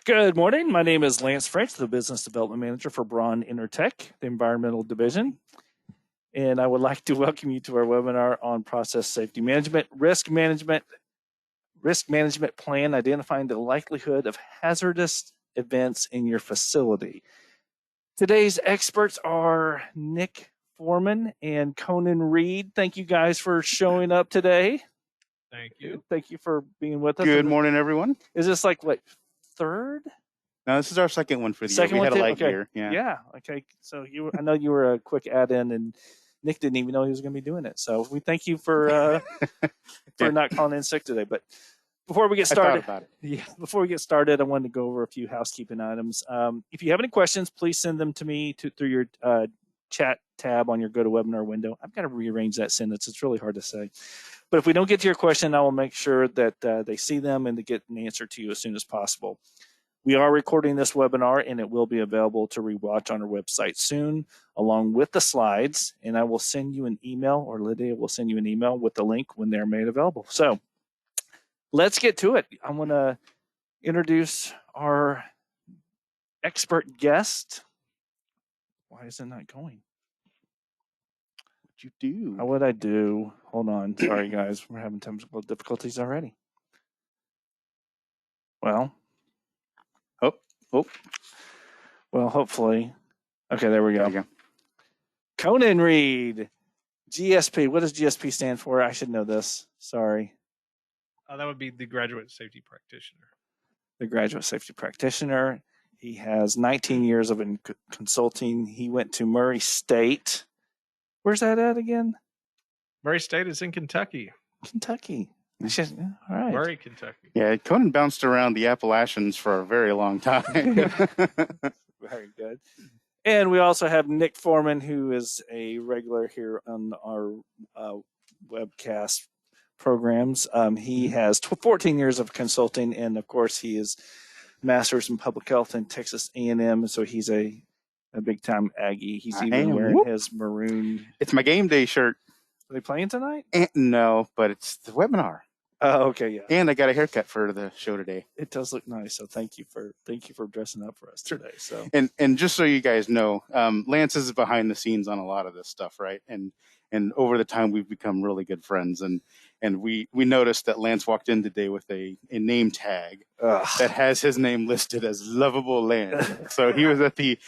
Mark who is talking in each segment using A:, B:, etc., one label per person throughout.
A: Good morning. My name is Lance French, the Business Development Manager for Braun Intertech, the Environmental Division. And I would like to welcome you to our webinar on Process Safety Management, Risk Management Plan, identifying the likelihood of hazardous events in your facility. Today's experts are Nick Foreman and Conan Reed. Thank you guys for showing up today.
B: Thank you.
A: Thank you for being with us.
C: Good morning, everyone.
A: Is this like what, third?
C: No, this is our second one for the year. We had a light year.
A: Yeah. Okay. So I know you were a quick add-in, and Nick didn't even know he was going to be doing it. So we thank you for not calling in sick today. But before we get started, I wanted to go over a few housekeeping items. If you have any questions, please send them to me through your chat tab on your GoToWebinar window. I've got to rearrange that sentence. It's really hard to say. But if we don't get to your question, I will make sure that they see them and to get an answer to you as soon as possible. We are recording this webinar, and it will be available to rewatch on our website soon, along with the slides. And I will send you an email, or Lydia will send you an email with the link when they're made available. So let's get to it. I'm going to introduce our expert guest. Why is it not going?
C: What'd you do?
A: How would I do? Hold on. Sorry, guys. We're having technical difficulties already. Well.
C: Oh.
A: Well, hopefully. Okay, there we go.
C: There you go.
A: Conan Reed, GSP. What does GSP stand for? I should know this. Sorry.
B: That would be the Graduate Safety Practitioner.
A: The Graduate Safety Practitioner. He has 19 years of consulting. He went to Murray State. Where's that at again?
B: Murray State is in Kentucky.
A: Kentucky. All right.
B: Murray, Kentucky.
C: Yeah, Conan bounced around the Appalachians for a very long time.
A: Very good. And we also have Nick Foreman, who is a regular here on our webcast programs. He has 14 years of consulting, and of course, he is master's in public health in Texas A&M. So he's a big time Aggie. He's even wearing his maroon.
C: It's my game day shirt.
A: Are they playing tonight?
C: No, but it's the webinar.
A: Oh, okay, yeah.
C: And I got a haircut for the show today.
A: It does look nice. So thank you for dressing up for us today. So
C: and just so you guys know, Lance is behind the scenes on a lot of this stuff, right? And over the time we've become really good friends, and we noticed that Lance walked in today with a name tag that has his name listed as Lovable Lance. So he was at the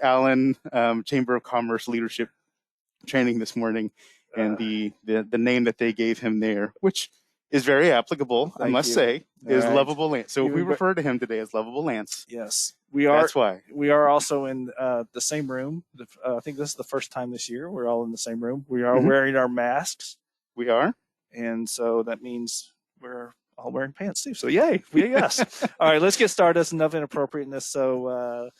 C: Allen Chamber of Commerce leadership training this morning, and the name that they gave him there, which is very applicable, I must say, is Lovable Lance. So we refer to him today as Lovable Lance.
A: Yes, we are.
C: That's why.
A: We are also in the same room. I think this is the first time this year we're all in the same room. We are wearing our masks.
C: We are.
A: And so that means we're all wearing pants too. So yay, yes. All right, let's get started. That's enough inappropriateness. So,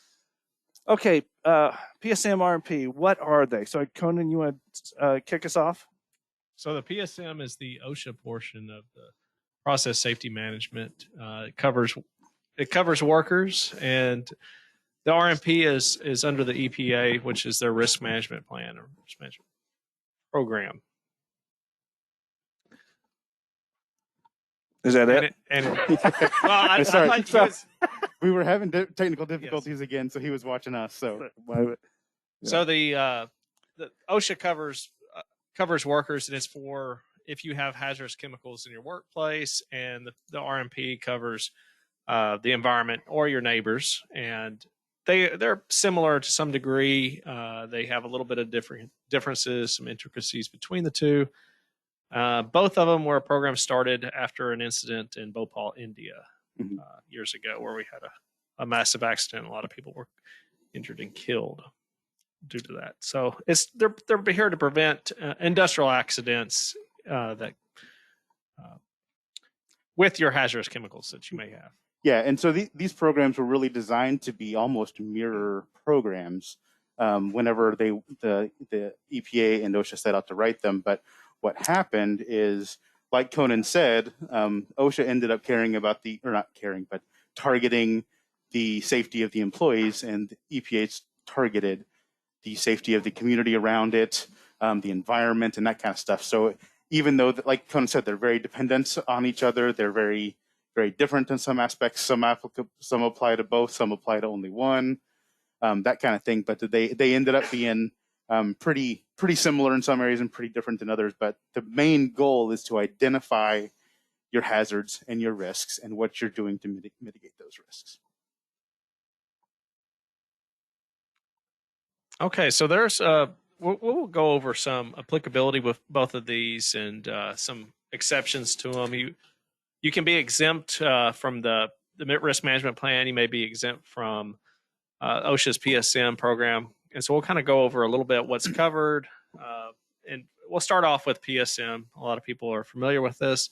A: okay, PSM, RMP, what are they? So Conan, you want to kick us off?
B: So the PSM is the OSHA portion of the process safety management. It covers workers, and the RMP is under the EPA, which is their risk management plan or risk management program.
A: Is that it?
C: We were having technical difficulties again, so he was watching us. So
B: the OSHA covers workers, and it's for if you have hazardous chemicals in your workplace, and the RMP covers the environment or your neighbors, and they're similar to some degree. They have a little bit of differences, some intricacies between the two. Both of them were a program started after an incident in Bhopal, India, years ago, where we had a massive accident. A lot of people were injured and killed due to that. So they're here to prevent industrial accidents with your hazardous chemicals that you may have.
C: Yeah, and so these programs were really designed to be almost mirror programs whenever the EPA and OSHA set out to write them. But what happened is, like Conan said, OSHA ended up targeting the safety of the employees, and EPA targeted the safety of the community around it, the environment, and that kind of stuff. So even though, like Conan said, they're very dependent on each other, they're very very different in some aspects. Some apply to both, some apply to only one, that kind of thing. But they ended up being pretty similar in some areas and pretty different in others. But the main goal is to identify your hazards and your risks and what you're doing to mitigate those risks.
B: Okay, so there's we'll go over some applicability with both of these and some exceptions to them. You can be exempt from the risk management plan. You may be exempt from OSHA's PSM program. And so we'll kind of go over a little bit what's covered. And we'll start off with PSM. A lot of people are familiar with this.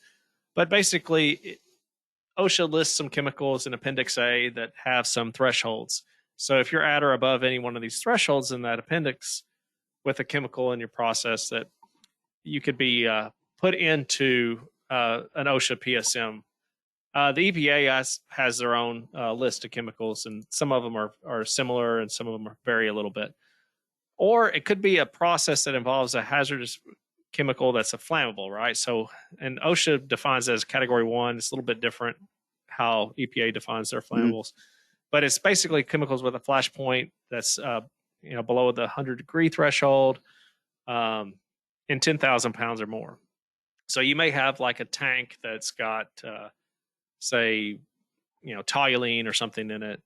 B: But basically, OSHA lists some chemicals in Appendix A that have some thresholds. So if you're at or above any one of these thresholds in that appendix with a chemical in your process, that you could be put into an OSHA PSM. The EPA has their own list of chemicals, and some of them are similar and some of them vary a little bit. Or it could be a process that involves a hazardous chemical that's a flammable, right? So, and OSHA defines it as category 1. It's a little bit different how EPA defines their flammables. But it's basically chemicals with a flash point that's below the 100-degree threshold and 10,000 pounds or more. So you may have like a tank that's got, say, toluene or something in it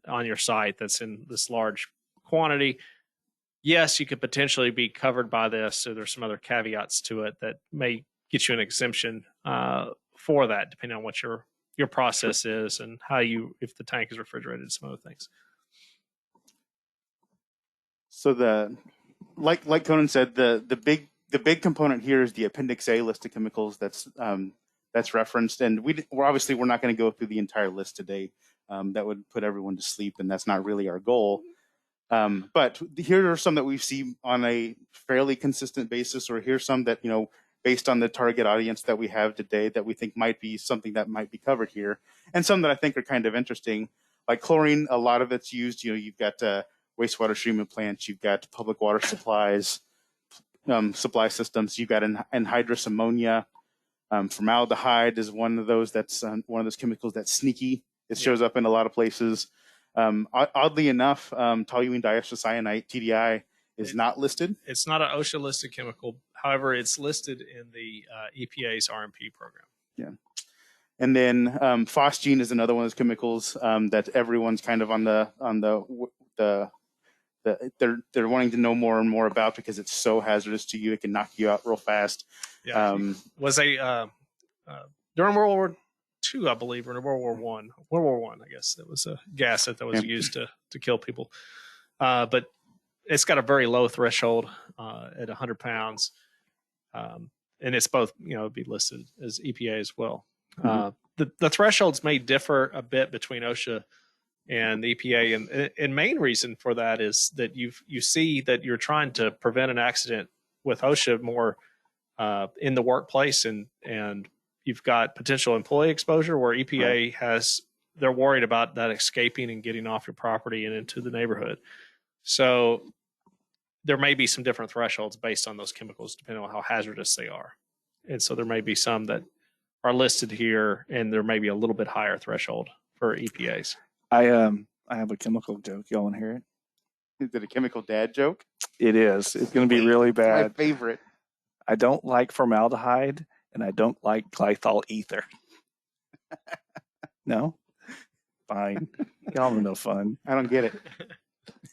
B: on your site that's in this large quantity. Yes, you could potentially be covered by this. So there's some other caveats to it that may get you an exemption for that, depending on what your process is and how if the tank is refrigerated, some other things.
C: So like Conan said, the big component here is the Appendix A list of chemicals that's referenced, and we're obviously not going to go through the entire list today. That would put everyone to sleep, and that's not really our goal. But here are some that we've seen on a fairly consistent basis, or here's some that, based on the target audience that we have today, that we think might be something that might be covered here, and some that I think are kind of interesting. Like chlorine, a lot of it's used. You've got wastewater treatment plants, you've got public water supplies, supply systems. You've got anhydrous ammonia. Formaldehyde is one of those one of those chemicals that's sneaky. It shows up in a lot of places. Oddly enough, toluene diisocyanate, TDI, is not listed.
B: It's not an OSHA listed chemical. However, it's listed in the EPA's RMP program.
C: Yeah. And then phosgene is another one of those chemicals that everyone's kind of they're wanting to know more and more about because it's so hazardous to you. It can knock you out real fast.
B: Yeah. Was during World War II, I believe, or World War I. World War I, I guess. It was a gas that was used to kill people. But it's got a very low threshold at 100 pounds. And it's both, it'd be listed as EPA as well. The thresholds may differ a bit between OSHA and the EPA, and main reason for that is that you see that you're trying to prevent an accident with OSHA more in the workplace, and you've got potential employee exposure where EPA they're worried about that escaping and getting off your property and into the neighborhood. So there may be some different thresholds based on those chemicals depending on how hazardous they are. And so there may be some that are listed here, and there may be a little bit higher threshold for EPAs.
A: I have a chemical joke. Y'all want to hear it?
C: Is it a chemical dad joke?
A: It is. It's going to be really bad.
C: My favorite.
A: I don't like formaldehyde, and I don't like glycol ether. No? Fine. Y'all are no fun.
C: I don't get it.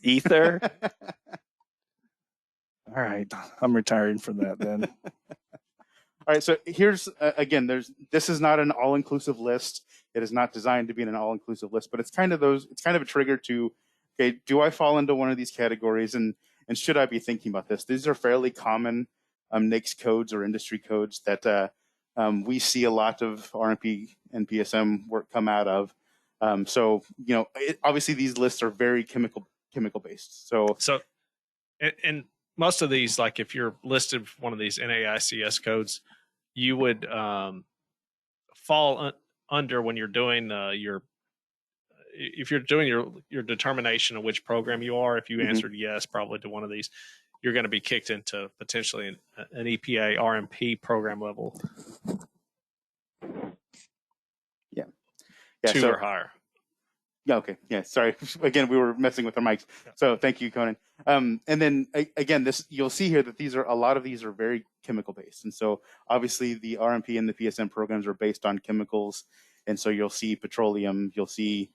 A: Ether? All right. I'm retiring from that then.
C: All right. So here's, again, this is not an all-inclusive list. It is not designed to be an all-inclusive list, but it's kind of a trigger to, okay, do I fall into one of these categories, and should I be thinking about this? These are fairly common NAICS codes or industry codes that we see a lot of RMP and PSM work come out of. So obviously these lists are very chemical based. So
B: and most of these, like if you're listed one of these NAICS codes, you would fall under when you're doing if you're doing your determination of which program you are. If you answered yes, probably to one of these, you're going to be kicked into potentially an EPA RMP program level.
C: Yeah. Yeah,
B: 2 or higher.
C: Yeah. Okay. Yeah. Sorry. Again, we were messing with our mics. So thank you, Conan. And then again, you'll see here that a lot of these are very chemical based. And so obviously the RMP and the PSM programs are based on chemicals. And so you'll see petroleum, you'll see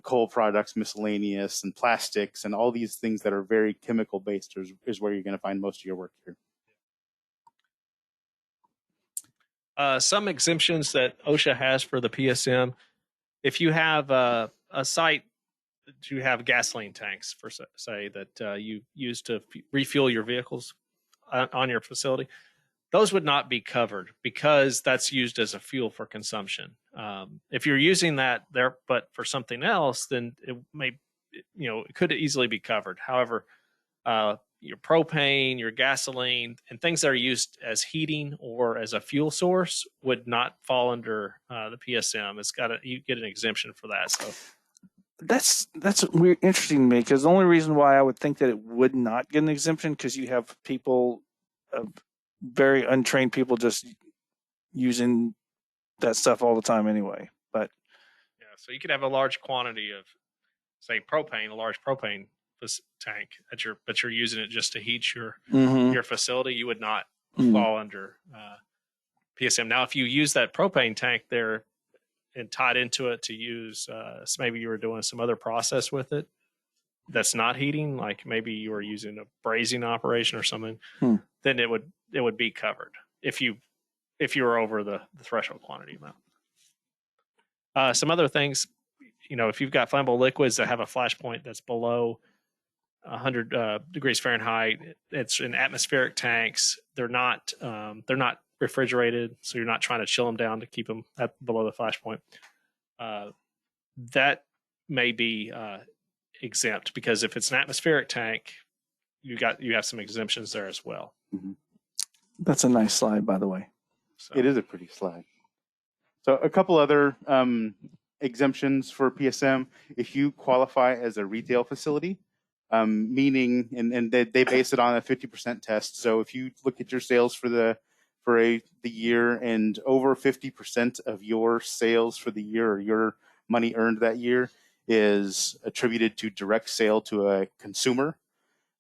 C: coal products, miscellaneous, and plastics, and all these things that are very chemical based is where you're going to find most of your work here.
B: Some exemptions that OSHA has for the PSM, if you have a site that you have gasoline tanks, for say, that you use to refuel your vehicles on your facility, those would not be covered because that's used as a fuel for consumption. If you're using that there, but for something else, then it may, it could easily be covered. However, your propane, your gasoline, and things that are used as heating or as a fuel source would not fall under the PSM. You get an exemption for that. So
A: that's weird, interesting to me, because the only reason why I would think that it would not get an exemption, because you have people, very untrained people, just using that stuff all the time anyway. But
B: yeah, so you could have a large quantity of, say, propane, a large propane tank but you're using it just to heat your facility. You would not fall under PSM. Now, if you use that propane tank there and tied into it to use, so maybe you were doing some other process with it that's not heating, like maybe you were using a brazing operation or something, then it would be covered if you were over the threshold quantity amount. Some other things, if you've got flammable liquids that have a flash point that's below 100 degrees Fahrenheit, it's in atmospheric tanks. They're not refrigerated, so you're not trying to chill them down to keep them below the flash point. That may be exempt, because if it's an atmospheric tank, you have some exemptions there as well.
C: Mm-hmm.
A: That's a nice slide, by the way.
C: So. It is a pretty slide. So a couple other exemptions for PSM. If you qualify as a retail facility, meaning, and they base it on a 50% test. So if you look at your sales for the year, and over 50% of your sales for the year, or your money earned that year, is attributed to direct sale to a consumer,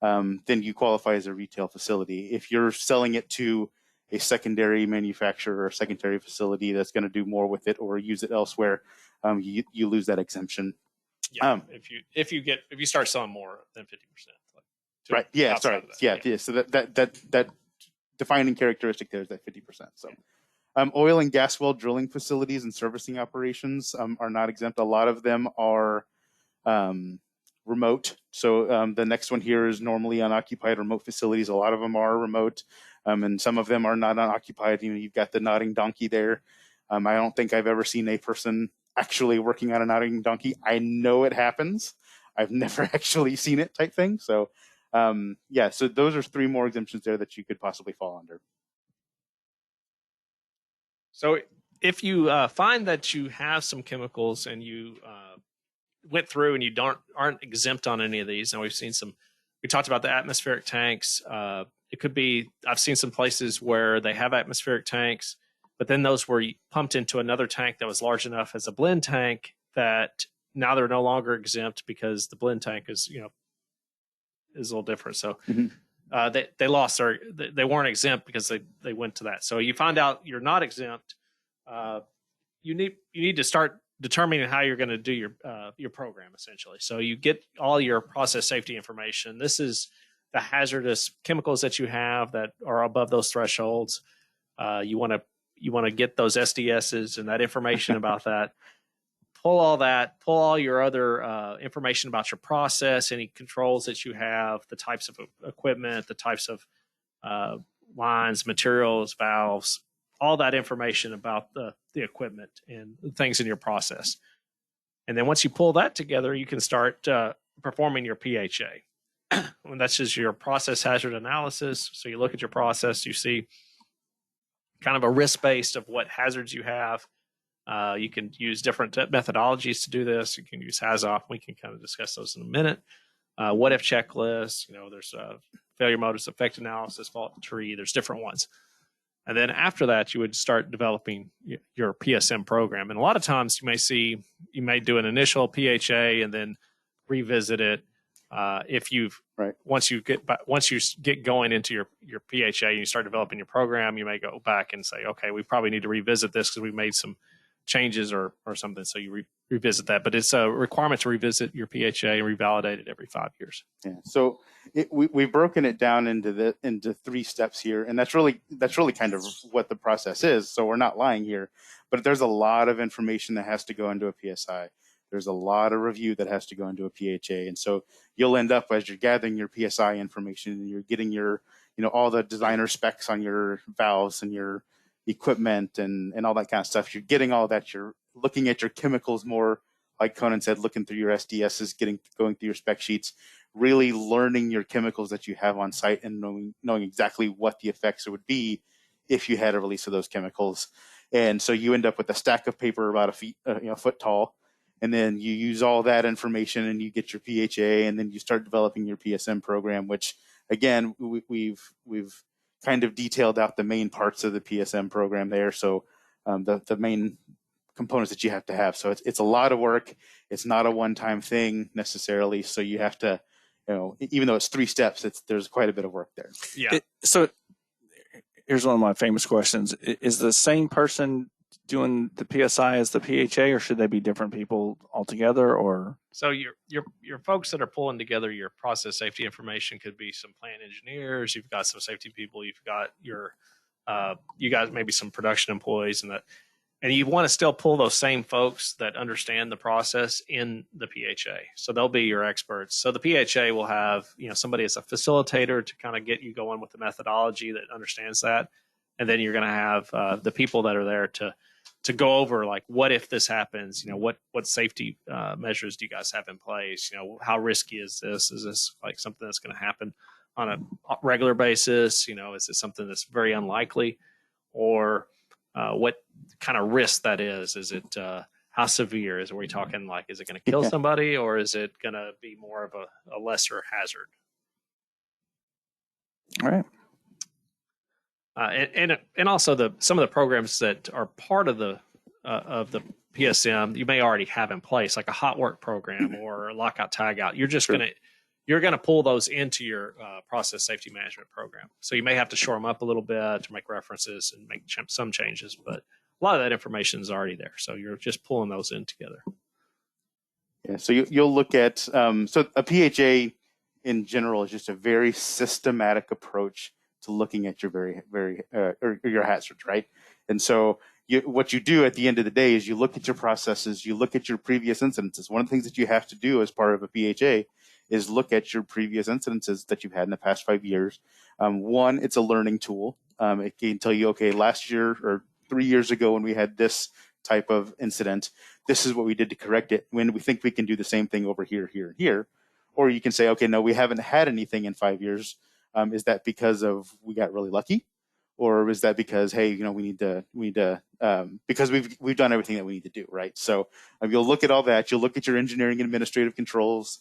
C: then you qualify as a retail facility. If you're selling it to a secondary manufacturer or secondary facility that's going to do more with it or use it elsewhere, you lose that exemption.
B: Yeah, if you start selling more than 50%,
C: right? Yeah, sorry. Yeah. So that defining characteristic there is that 50%. So, oil and gas well drilling facilities and servicing operations are not exempt. A lot of them are remote. So the next one here is normally unoccupied remote facilities. A lot of them are remote, and some of them are not unoccupied. You've got the nodding donkey there. I don't think I've ever seen a person actually working on a nodding donkey. I know it happens. I've never actually seen it, type thing. So so those are 3 more exemptions there that you could possibly fall under.
B: So if you find that you have some chemicals and you went through and you aren't exempt on any of these, and we talked about the atmospheric tanks. It could be, I've seen some places where they have atmospheric tanks, but then those were pumped into another tank that was large enough as a blend tank that now they're no longer exempt, because the blend tank is a little different. So they lost they weren't exempt because they went to that. So you find out you're not exempt. You need to start determining how you're going to do your program, essentially. So you get all your process safety information. This is the hazardous chemicals that you have that are above those thresholds. You want to get those SDSs and that information about that. Pull all your other information about your process, any controls that you have, the types of equipment, the types of lines, materials, valves, all that information about the equipment and things in your process. And then once you pull that together, you can start performing your PHA. And that's just your process hazard analysis. So you look at your process, you see kind of a risk based of what hazards you have. You can use different methodologies to do this. You can use HAZOP. We can kind of discuss those in a minute. What if checklists? There's failure motives, effect analysis, fault tree. There's different ones. And then after that, you would start developing your PSM program. And a lot of times you may do an initial PHA and then revisit it. If you've once you get going into your PHA and you start developing your program, you may go back and say, okay, we probably need to revisit this because we made some changes or something. So you revisit that, but it's a requirement to revisit your PHA and revalidate it every 5 years.
C: Yeah. So we've broken it down into 3 steps here, and that's really kind of what the process is. So we're not lying here, but there's a lot of information that has to go into a PSI. There's a lot of review that has to go into a PHA, and so you'll end up, as you're gathering your PSI information and you're getting your, all the designer specs on your valves and your equipment and all that kind of stuff. You're getting all that. You're looking at your chemicals more, like Conan said, looking through your SDSs, going through your spec sheets, really learning your chemicals that you have on site and knowing exactly what the effects would be if you had a release of those chemicals. And so you end up with a stack of paper about a foot tall. And then you use all that information and you get your PHA, and then you start developing your PSM program, which again, we've kind of detailed out the main parts of the PSM program there. So the main components that you have to have. So it's a lot of work. It's not a one-time thing necessarily. So you have to, even though it's 3 steps, there's quite a bit of work there.
B: Yeah.
A: So here's one of my famous questions. Is the same person doing the PSI as the PHA, or should they be different people altogether? Or
B: so your folks that are pulling together your process safety information could be some plant engineers. You've got some safety people. You've got you guys maybe some production employees, and you want to still pull those same folks that understand the process in the PHA. So they'll be your experts. So the PHA will have somebody as a facilitator to kind of get you going with the methodology that understands that, and then you're going to have the people that are there to go over, like, what if this happens? What safety measures do you guys have in place? How risky is this? Is this like something that's going to happen on a regular basis? Is it something that's very unlikely? Or what kind of risk that is? Is it how severe? Are we talking like, is it going to kill somebody, or is it going to be more of a lesser hazard?
A: all right.
B: And also some of the programs that are part of the PSM you may already have in place, like a hot work program or a lockout tagout. You're just you're gonna pull those into your process safety management program. So you may have to shore them up a little bit to make references and make some changes, but a lot of that information is already there. So you're just pulling those in together.
C: Yeah. So you'll look at so a PHA in general is just a very systematic approach to looking at your or your hazards, right? And so what you do at the end of the day is you look at your processes, you look at your previous incidences. One of the things that you have to do as part of a PHA is look at your previous incidences that you've had in the past 5 years. One, it's a learning tool. It can tell you, okay, last year or 3 years ago when we had this type of incident, this is what we did to correct it. When we think we can do the same thing over here, here, and here. Or you can say, okay, no, we haven't had anything in 5 years. Is that because we got really lucky, or is that because, hey, we need to because we've done everything that we need to do, right? So you'll look at all that. You'll look at your engineering and administrative controls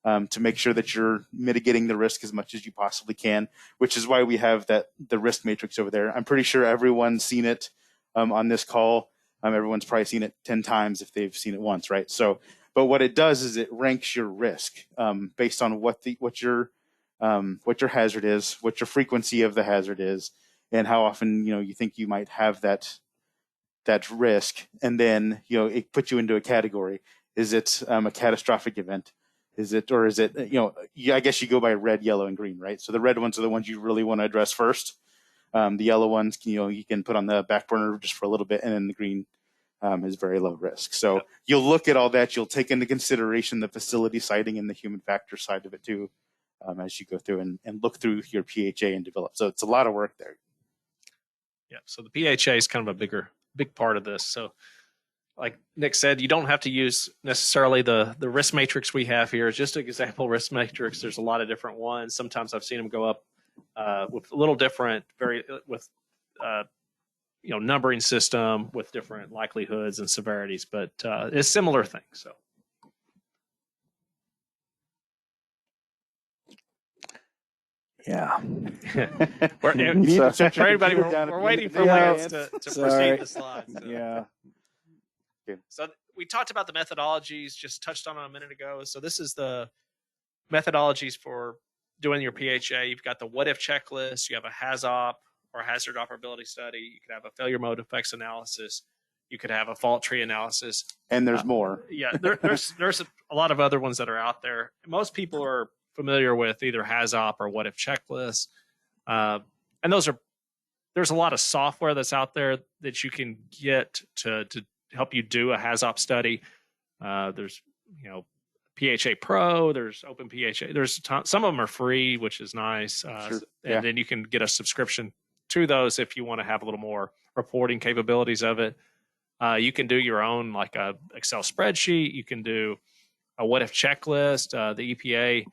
C: to make sure that you're mitigating the risk as much as you possibly can, which is why we have the risk matrix over there. I'm pretty sure everyone's seen it on this call. Everyone's probably seen it 10 times if they've seen it once, right? So, but what it does is it ranks your risk based on what your hazard is, what your frequency of the hazard is, and how often you think you might have that risk, and then it puts you into a category. Is it a catastrophic event? Is it I guess you go by red, yellow, and green, right? So the red ones are the ones you really want to address first. The yellow ones, you can put on the back burner just for a little bit, and then the green is very low risk. So you'll look at all that. You'll take into consideration the facility siting and the human factor side of it too, as you go through and look through your PHA and develop. So it's a lot of work there.
B: Yeah. So the PHA is kind of a big part of this. So like Nick said, you don't have to use necessarily the risk matrix we have here. It's just an example risk matrix. There's a lot of different ones. Sometimes I've seen them go up with a little different, numbering system with different likelihoods and severities, but it's similar thing. So.
A: Yeah.
B: For everybody, we're waiting for Lance to proceed the slides. So.
A: Yeah.
B: So we talked about the methodologies, just touched on it a minute ago. So this is the methodologies for doing your PHA. You've got the what if checklist. You have a HAZOP or hazard operability study. You could have a failure mode effects analysis. You could have a fault tree analysis.
C: And there's more.
B: Yeah, there's a lot of other ones that are out there. Most people are familiar with either HAZOP or what if checklists. And there's a lot of software that's out there that you can get to help you do a HAZOP study. There's, PHA Pro, there's Open PHA. There's some of them are free, which is nice.
C: Sure.
B: And then you can get a subscription to those if you want to have a little more reporting capabilities of it. You can do your own, like a Excel spreadsheet. You can do a what if checklist. The EPA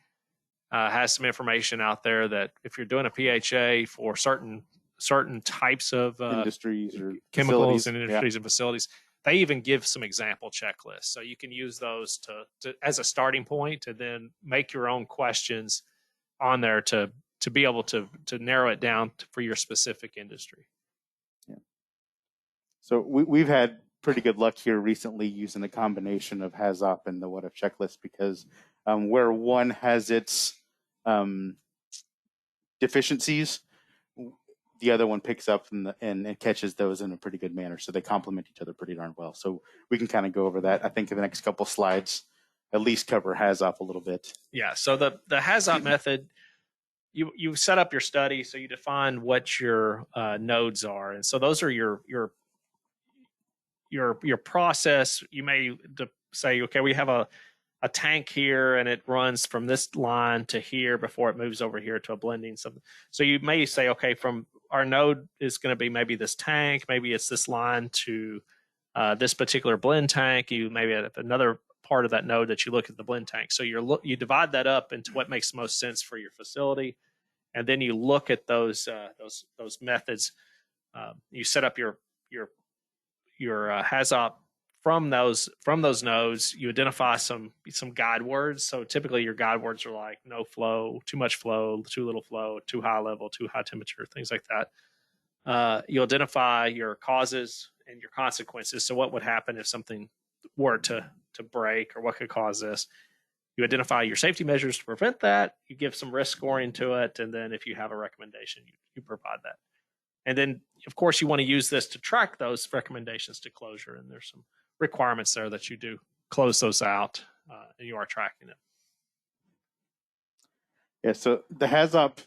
B: has some information out there that if you're doing a PHA for certain types of
C: industries or
B: chemicals and industries and facilities, they even give some example checklists. So you can use those to as a starting point to then make your own questions on there to be able to narrow it down for your specific industry.
C: Yeah. So we've had pretty good luck here recently using a combination of HAZOP and the what if checklist, because where one has its deficiencies, the other one picks up and catches those in a pretty good manner. So they complement each other pretty darn well. So we can kind of go over that. I think in the next couple slides, at least cover HAZOP a little bit.
B: Yeah. So the HAZOP method, you set up your study. So you define what your nodes are. And so those are your process. You may say, okay, we have a tank here and it runs from this line to here before it moves over here to a blending. So you may say, okay, from our node is going to be maybe this tank, maybe it's this line to this particular blend tank. You maybe have another part of that node that you look at the blend tank. So you divide that up into what makes the most sense for your facility. And then you look at those methods. You set up your HAZOP from those nodes. You identify some guide words. So typically your guide words are like no flow, too much flow, too little flow, too high level, too high temperature, things like that. You identify your causes and your consequences. So what would happen if something were to break, or what could cause this? You identify your safety measures to prevent that. You give some risk scoring to it, and then if you have a recommendation, you provide that. And then, of course, you want to use this to track those recommendations to closure. And there's some requirements there that you do close those out, and you are tracking them.
C: Yeah, so the HAZOP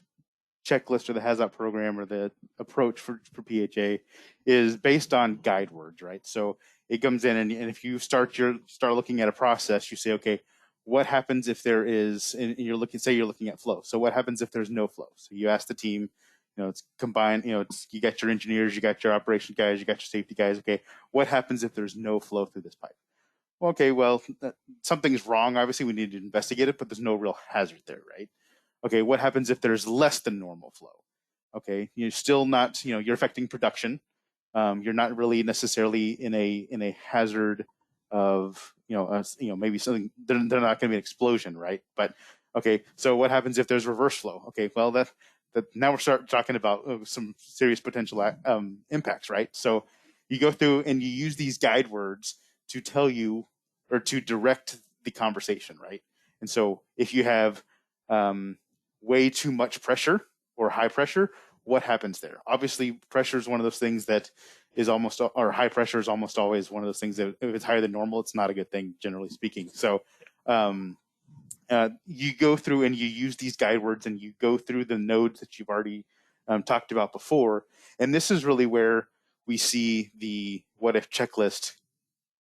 C: checklist or the HAZOP program or the approach for PHA is based on guide words, right? So it comes in, and if you start looking at a process, you say, okay, what happens if there is, and you're looking at flow. So what happens if there's no flow? So you ask the team, it's combined, you got your engineers, you got your operation guys, you got your safety guys. Okay, what happens if there's no flow through this pipe? Okay, well, something's wrong. Obviously, we need to investigate it, but there's no real hazard there, right? Okay, what happens if there's less than normal flow? Okay, you're still not, you're affecting production. You're not really necessarily in a hazard of, maybe something. They're not going to be an explosion, right? But okay, so what happens if there's reverse flow? Okay, well that now we're starting talking about some serious potential impacts, right? So you go through and you use these guide words to tell you or to direct the conversation, right? And so if you have way too much pressure or high pressure, what happens there? Obviously, pressure is one of those things that is or high pressure is almost always one of those things that if it's higher than normal, it's not a good thing, generally speaking. So you go through and you use these guide words and you go through the nodes that you've already talked about before. And this is really where we see the what if checklist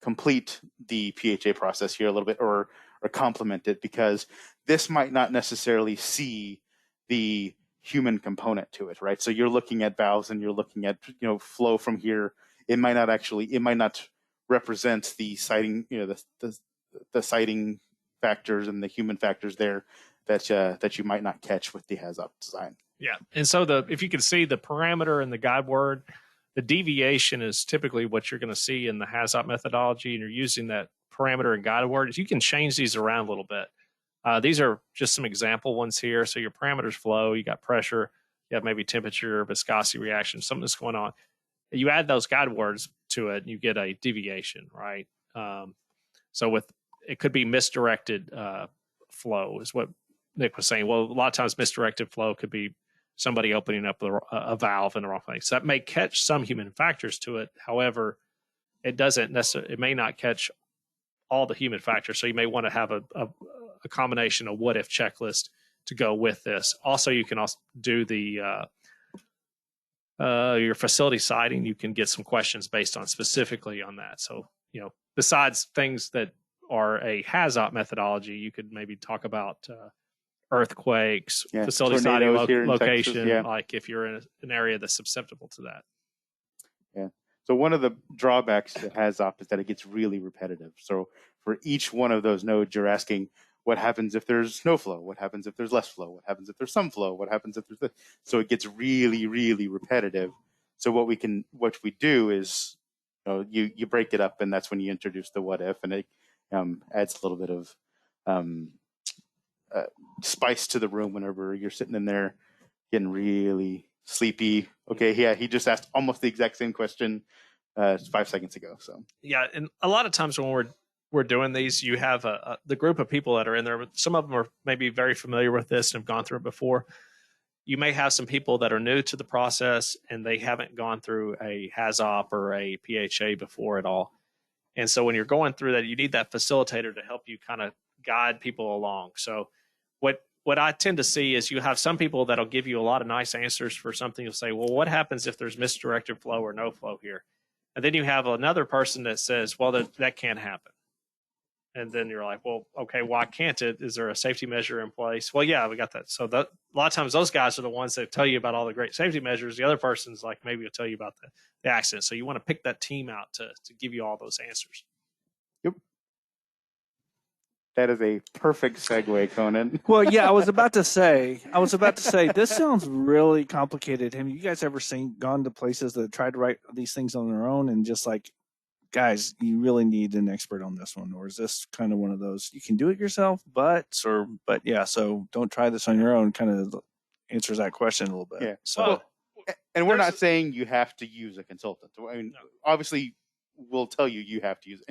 C: complete the PHA process here a little bit or complement it, because this might not necessarily see the human component to it, right? So you're looking at valves and you're looking at, flow from here. It might not represent the siting, the siting factors and the human factors there that you might not catch with the HAZOP design.
B: Yeah. And so if you can see the parameter and the guide word, the deviation is typically what you're going to see in the HAZOP methodology, and you're using that parameter and guide word. You can change these around a little bit. These are just some example ones here. So your parameters flow, you got pressure, you have maybe temperature, viscosity reaction, something that's going on. You add those guide words to it, and you get a deviation, right? So it could be misdirected flow is what Nick was saying. Well, a lot of times misdirected flow could be somebody opening up a valve in the wrong place. So that may catch some human factors to it. However, it doesn't necessarily, it may not catch all the human factors. So you may want to have a combination of what if checklist to go with this. Also, you can also do the your facility siting. You can get some questions based on specifically on that. So, besides things that are a HAZOP methodology, you could maybe talk about earthquakes, facility siting location, Texas, like if you're in an area that's susceptible to that.
C: Yeah. So one of the drawbacks to HAZOP is that it gets really repetitive. So for each one of those nodes, you're asking, what happens if there's no flow? What happens if there's less flow? What happens if there's some flow? What happens if there's this? So it gets really, really repetitive. So what we do is, you break it up, and that's when you introduce the what if, and it adds a little bit of spice to the room whenever you're sitting in there getting really sleepy. Okay, yeah, he just asked almost the exact same question 5 seconds ago. So
B: yeah, and a lot of times when we're doing these, you have the group of people that are in there. Some of them are maybe very familiar with this and have gone through it before. You may have some people that are new to the process and they haven't gone through a HAZOP or a PHA before at all. And so when you're going through that, you need that facilitator to help you kind of guide people along. So what I tend to see is you have some people that'll give you a lot of nice answers for something. You'll say, well, what happens if there's misdirected flow or no flow here? And then you have another person that says, well, that can't happen. And then you're like, well, okay, why can't it? Is there a safety measure in place? Well, yeah, we got that. So a lot of times those guys are the ones that tell you about all the great safety measures. The other person's like, maybe will tell you about the accident. So you want to pick that team out to give you all those answers.
C: Yep. That is a perfect segue, Conan.
A: Well, yeah, I was about to say, this sounds really complicated. Have you guys ever gone to places that tried to write these things on their own and just like, guys, you really need an expert on this one? Or is this kind of one of those, you can do it yourself, but yeah, so don't try this on your own, kind of answers that question a little bit.
C: Yeah.
A: So,
C: and we're not saying you have to use a consultant. I mean, obviously we'll tell you have to use,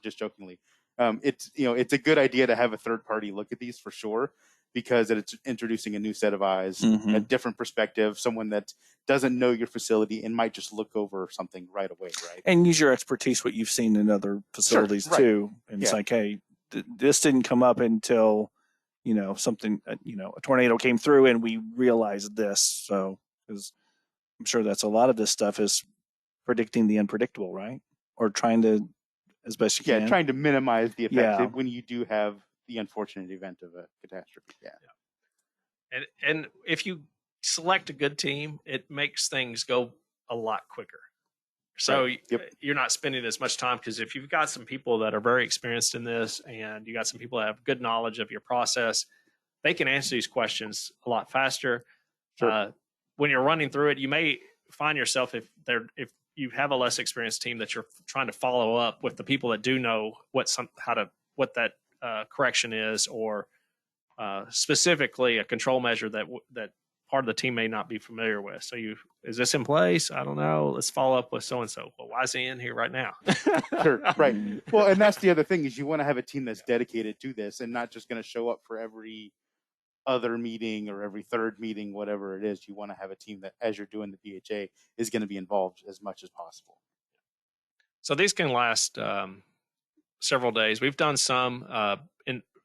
C: just jokingly. It's a good idea to have a third party look at these for sure, because it's introducing a new set of eyes, a different perspective, someone that doesn't know your facility and might just look over something right away, right?
A: And use your expertise, what you've seen in other facilities too. And it's like, hey, this didn't come up until, something, a tornado came through and we realized this. So, because I'm sure that's a lot of this stuff is predicting the unpredictable, right? Or trying to, as best you can.
C: Yeah, trying to minimize the effects when you do have the unfortunate event of a catastrophe. Yeah.
B: And if you select a good team, it makes things go a lot quicker. So you're not spending as much time, because if you've got some people that are very experienced in this and you got some people that have good knowledge of your process, they can answer these questions a lot faster. Sure. When you're running through it, you may find yourself, if you have a less experienced team, that you're trying to follow up with the people that do know what that correction is, or specifically a control measure that part of the team may not be familiar with. So is this in place? I don't know. Let's follow up with so-and-so. Well, why is he in here right now?
C: Sure, right. Well, and that's the other thing, is you want to have a team that's dedicated to this and not just going to show up for every other meeting or every third meeting, whatever it is. You want to have a team that, as you're doing the PHA, is going to be involved as much as possible.
B: So these can last several days. We've done some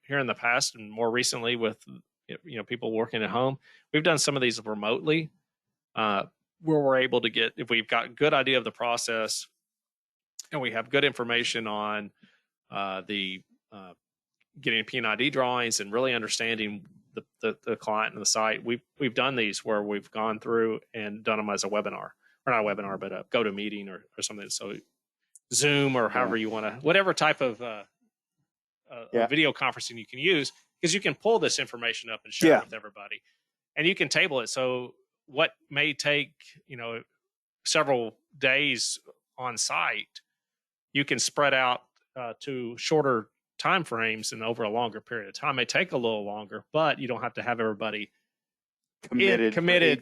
B: here in the past, and more recently with people working at home. We've done some of these remotely, where we're able to get, if we've got a good idea of the process and we have good information on the getting P&ID drawings and really understanding the client and the site. We've done these where we've gone through and done them as a webinar, or not a webinar, but a GoToMeeting or something. So Zoom, or however you want to, whatever type of video conferencing you can use, because you can pull this information up and share it with everybody, and you can table it. So what may take several days on site, you can spread out to shorter time frames and over a longer period of time. It may take a little longer, but you don't have to have everybody committed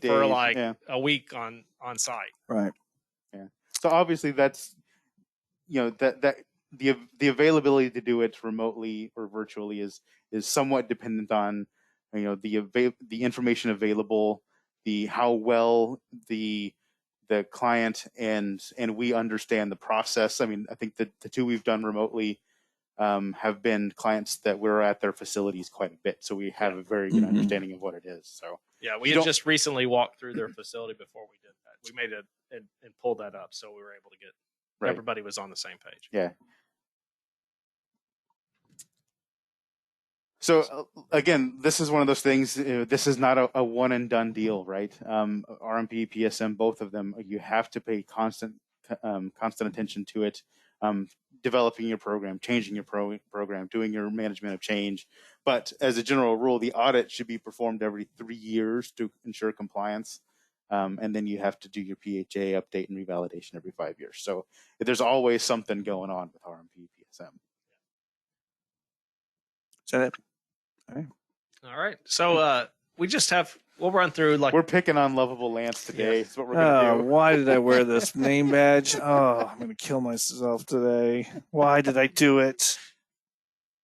B: for like a week on site.
A: Right.
C: Yeah. So obviously that's, that the availability to do it remotely or virtually is somewhat dependent on, the information available, how well the client and we understand the process. I mean, I think that the two we've done remotely have been clients that we're at their facilities quite a bit, so we have a very good understanding of what it is. So
B: yeah, we had just recently walked through their facility before we did that. We made it and pulled that up, so we were able to get everybody was on the same page.
C: Yeah. So again, this is one of those things. This is not a one and done deal, right? RMP, PSM, both of them. You have to pay constant attention to it. Developing your program, changing your program, doing your management of change. But as a general rule, the audit should be performed every 3 years to ensure compliance. And then you have to do your PHA update and revalidation every 5 years. So there's always something going on with RMP PSM.
A: Is that it?
B: All right. So we'll run through
C: we're picking on lovable Lance today. That's what we're gonna do.
A: Why did I wear this name badge? Oh, I'm gonna kill myself today. Why did I do it?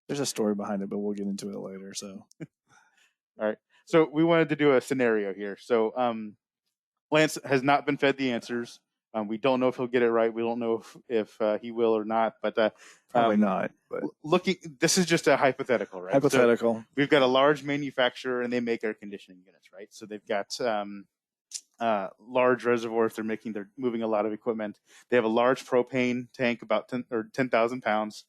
A: There's a story behind it, but we'll get into it later. So
C: all right. So we wanted to do a scenario here. So Lance has not been fed the answers. We don't know if he'll get it right. We don't know if he will or not. But
A: probably not. But
C: this is just a hypothetical, right?
A: Hypothetical.
C: So we've got a large manufacturer, and they make air conditioning units, right? So they've got large reservoirs. They're moving a lot of equipment. They have a large propane tank, about 10,000 pounds,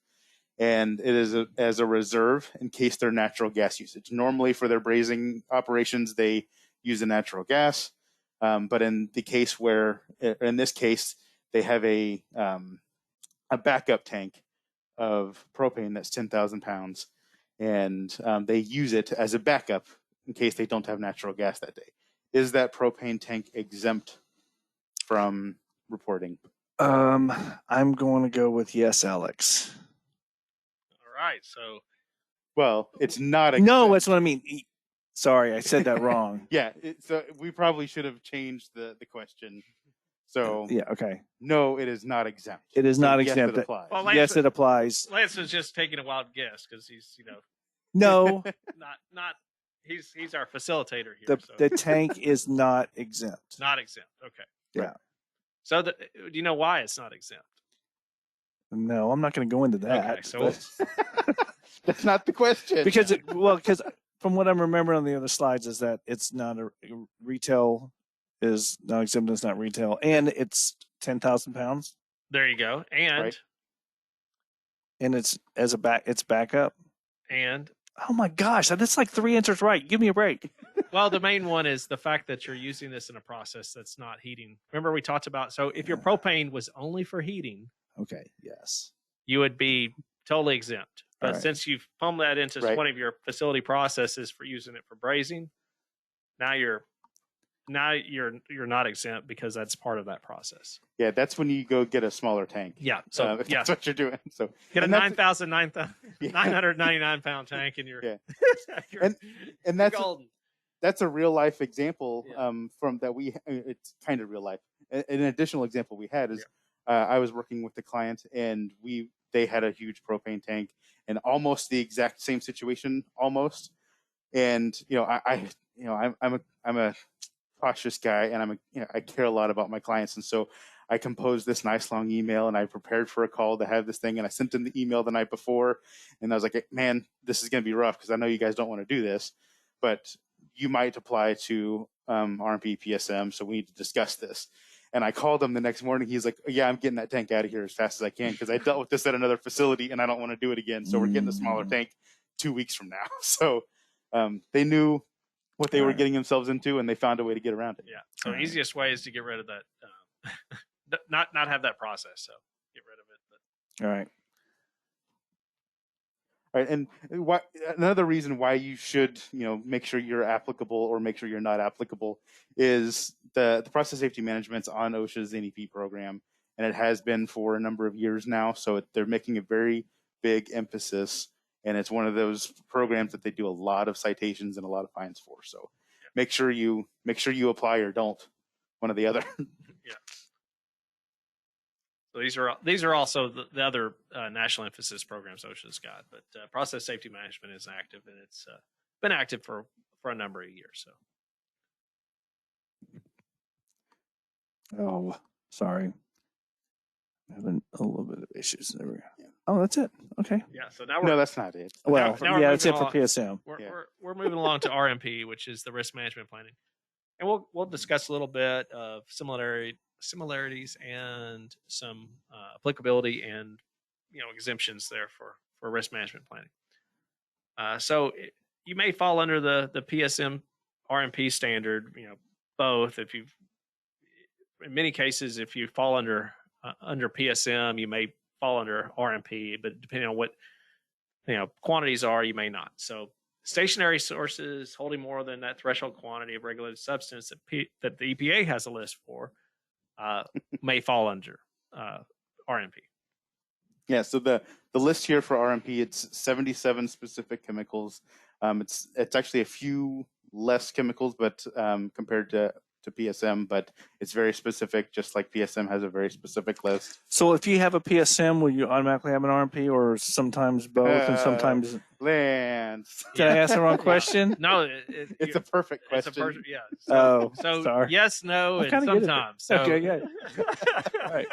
C: and it is as a reserve in case their natural gas usage. Normally, for their brazing operations, they use a natural gas. But in this case, they have a backup tank of propane that's 10,000 pounds, and they use it as a backup in case they don't have natural gas that day. Is that propane tank exempt from reporting?
A: I'm going to go with yes, Alex.
B: All right. So,
C: well, it's not exempt.
A: No, that's what I mean. Sorry, I said that wrong.
C: Yeah, so we probably should have changed the question. So
A: yeah, okay.
C: No, it is not exempt.
A: It is not
C: yes,
A: exempt.
C: It applies.
A: Well, yes, it applies.
B: Lance was just taking a wild guess because he's,
A: no,
B: not. He's our facilitator here.
A: The tank is not exempt.
B: Not exempt. Okay.
A: Yeah.
B: Right. So do you know why it's not exempt?
A: No, I'm not going to go into that.
B: Okay, so
C: that's not the question.
A: Because from what I'm remembering on the other slides is that it's not retail is not exempt. It's not retail, and it's 10,000 pounds.
B: There you go, and
A: it's it's backup.
B: And
A: oh my gosh, that's like 3 answers right. Give me a break.
B: Well, the main one is the fact that you're using this in a process that's not heating. Remember we talked about, so if your propane was only for heating,
A: okay, yes,
B: you would be totally exempt. But since you've pumped that into one of your facility processes for using it for brazing, now you're not exempt because that's part of that process.
C: Yeah, that's when you go get a smaller tank.
B: Yeah, so
C: that's what you're doing. So
B: get a 999 pound tank in your
C: and that's a real life example from that it's kind of real life. An additional example we had is I was working with the client and they had a huge propane tank and almost the exact same situation almost. And I'm a cautious guy and I care a lot about my clients, and so I composed this nice long email and I prepared for a call to have this thing, and I sent them the email the night before, and I was like, man, this is going to be rough because I know you guys don't want to do this, but you might apply to RMP PSM, so we need to discuss this. And I called him the next morning. He's like, yeah, I'm getting that tank out of here as fast as I can because I dealt with this at another facility and I don't want to do it again. So we're getting a smaller tank 2 weeks from now. So they knew what they were getting themselves into, and they found a way to get around it.
B: Yeah. So the easiest way is to get rid of that, not have that process. So get rid of it.
A: All right.
C: All right. And another reason why you should, make sure you're applicable or make sure you're not applicable is the process safety management's on OSHA's NEP program, and it has been for a number of years now. So they're making a very big emphasis and it's one of those programs that they do a lot of citations and a lot of fines for. So make sure you apply or don't, one or the other.
B: Yeah. So these are also the other national emphasis programs OSHA's got, but process safety management is active, and it's been active for a number of years. So.
A: Oh, sorry. Having a little bit of issues. There we go. Yeah. Oh, that's it. Okay.
B: Yeah. So now
C: no, that's not it.
A: Well,
B: now
A: yeah, it's it
B: along.
A: for PSM.
B: We're moving along to RMP, which is the risk management planning, and we'll discuss a little bit of similarities and some applicability and exemptions there for risk management planning. So you may fall under the PSM RMP standard, both. If you've in many cases, if you fall under PSM, you may fall under RMP, but depending on what quantities are, you may not. So stationary sources holding more than that threshold quantity of regulated substance that the EPA has a list for may fall under RMP.
C: Yeah, so the list here for RMP, it's 77 specific chemicals. It's actually a few less chemicals, but compared to PSM, but it's very specific, just like PSM has a very specific list.
A: So if you have a PSM, will you automatically have an RMP, or sometimes both and sometimes
C: Lance?
A: Did I ask the wrong question?
B: No,
C: it's a perfect question.
B: It's a perfect, yeah.
A: So sorry.
B: Yes, no, and sometimes. So.
A: Okay, yeah. All right,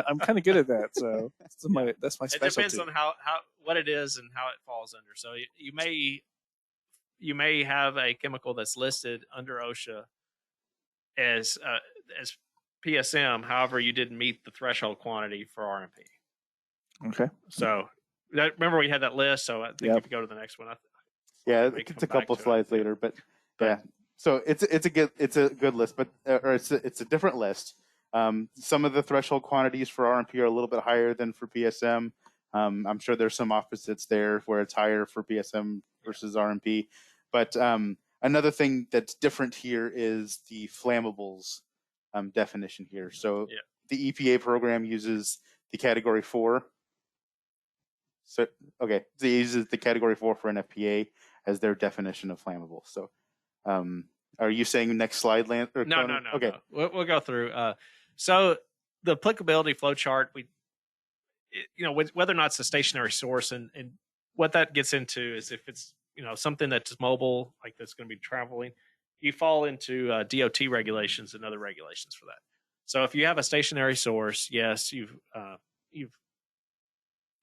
A: I'm kind of good at that. So that's my specialty.
B: It depends on what it is and how it falls under. So you may have a chemical that's listed under OSHA as PSM. However, you didn't meet the threshold quantity for RMP.
A: Okay.
B: So remember we had that list. So I think if you go to the next one,
C: it's a couple slides later, but yeah. So it's a good list, but or it's a different list. Some of the threshold quantities for RMP are a little bit higher than for PSM. I'm sure there's some opposites there where it's higher for PSM versus RMP, but another thing that's different here is the flammables definition here. So the EPA program uses the category 4. So they uses the category 4 for an FPA as their definition of flammable. So are you saying next slide, Lance?
B: No.
C: Okay,
B: no. We'll go through. So the applicability flow chart, whether or not it's a stationary source, and what that gets into is if it's something that's mobile, like that's going to be traveling, you fall into DOT regulations and other regulations for that. So if you have a stationary source, yes,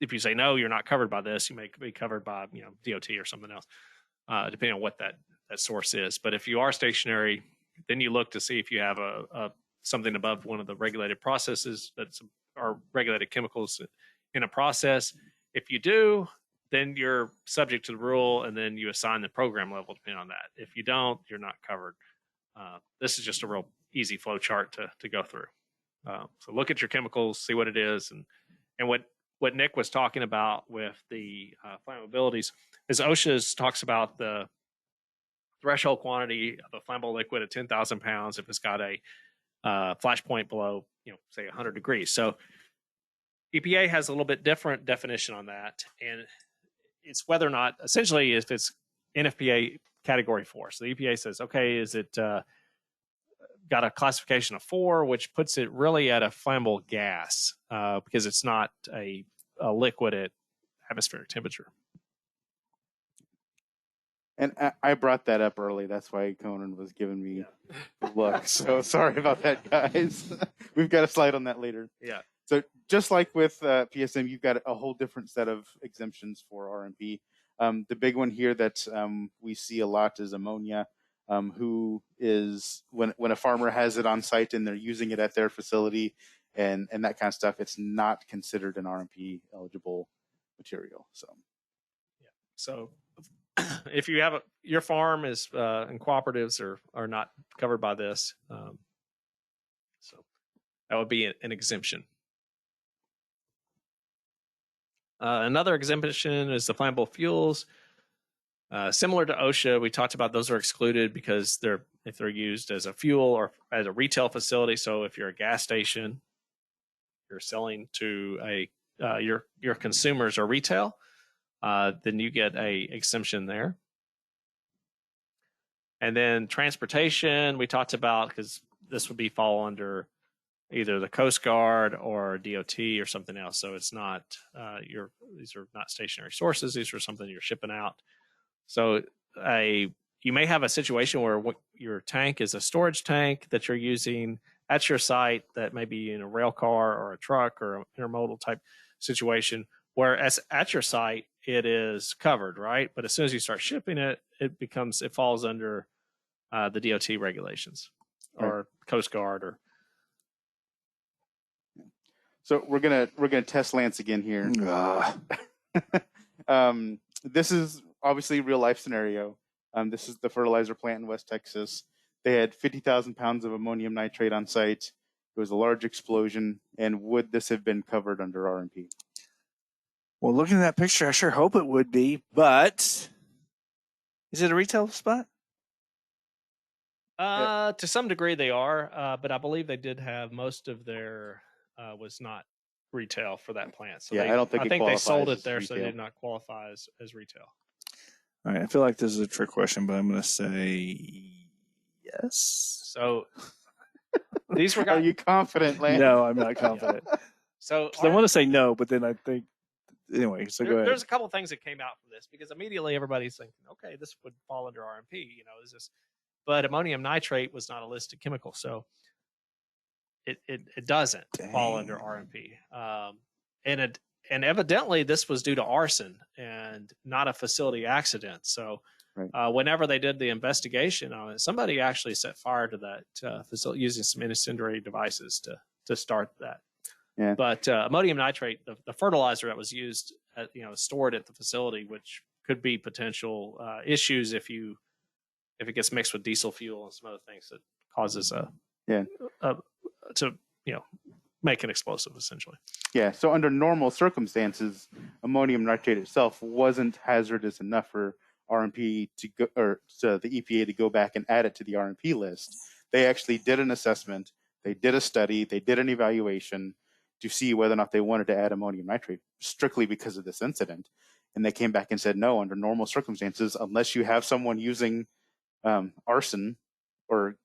B: if you say no, you're not covered by this, you may be covered by DOT or something else, depending on what that source is. But if you are stationary, then you look to see if you have a something above one of the regulated processes are regulated chemicals in a process. If you do, then you're subject to the rule, and then you assign the program level depending on that. If you don't, you're not covered. This is just a real easy flow chart to go through. So look at your chemicals, see what it is, and what Nick was talking about with the flammabilities is OSHA talks about the threshold quantity of a flammable liquid at 10,000 pounds if it's got a flash point below, say 100 degrees. So EPA has a little bit different definition on that, and it's whether or not, essentially, if it's NFPA category 4. So the EPA says, okay, is it got a classification of 4, which puts it really at a flammable gas because it's not a liquid at atmospheric temperature.
C: And I brought that up early. That's why Conan was giving me the look. So sorry about that, guys. We've got a slide on that later.
B: Yeah.
C: So just like with PSM, you've got a whole different set of exemptions for RMP. The big one here that we see a lot is ammonia, who is when a farmer has it on site and they're using it at their facility and that kind of stuff, it's not considered an RMP eligible material.
B: So if you have your farm is and cooperatives are not covered by this, so that would be an exemption. Another exemption is the flammable fuels. Similar to OSHA, we talked about those are excluded because if they're used as a fuel or as a retail facility. So if you're a gas station, you're selling to your consumers or retail, then you get a exemption there. And then transportation, we talked about, because this would fall under either the Coast Guard or DOT or something else. So it's not these are not stationary sources. These are something you're shipping out. So you may have a situation where your tank is a storage tank that you're using at your site that may be in a rail car or a truck or an intermodal type situation, whereas at your site it is covered, right? But as soon as you start shipping it, it falls under the DOT regulations or Coast Guard or.
C: So we're gonna test Lance again here. This is obviously a real life scenario. This is the fertilizer plant in West Texas. They had 50,000 pounds of ammonium nitrate on site. It was a large explosion. And would this have been covered under RMP?
A: Well, looking at that picture, I sure hope it would be. But is it a retail spot?
B: To some degree they are, but I believe they did have most of their was not retail for that plant. So
C: I don't think
B: they sold it there,
C: retail.
B: so they did not qualify as retail.
A: All right, I feel like this is a trick question, but I'm going to say yes.
B: So these were.
C: Are you confident, Lance?
A: No, I'm not confident.
B: So
A: I want to say no, but then I think anyway. So go ahead.
B: There's a couple things that came out from this because immediately everybody's thinking, okay, this would fall under RMP. Is this? But ammonium nitrate was not a listed chemical, so it doesn't fall under RMP. And evidently this was due to arson and not a facility accident. So whenever they did the investigation on it, somebody actually set fire to that facility using some incendiary devices to start that.
C: Yeah.
B: But ammonium nitrate, the fertilizer that was used, stored at the facility, which could be potential issues if it gets mixed with diesel fuel and some other things that causes to make an explosive essentially.
C: Yeah. So under normal circumstances, ammonium nitrate itself wasn't hazardous enough for RMP to go, or so the EPA to go back and add it to the RMP list. They actually did an assessment. They did a study. They did an evaluation to see whether or not they wanted to add ammonium nitrate strictly because of this incident. And they came back and said, no, under normal circumstances, unless you have someone using arson or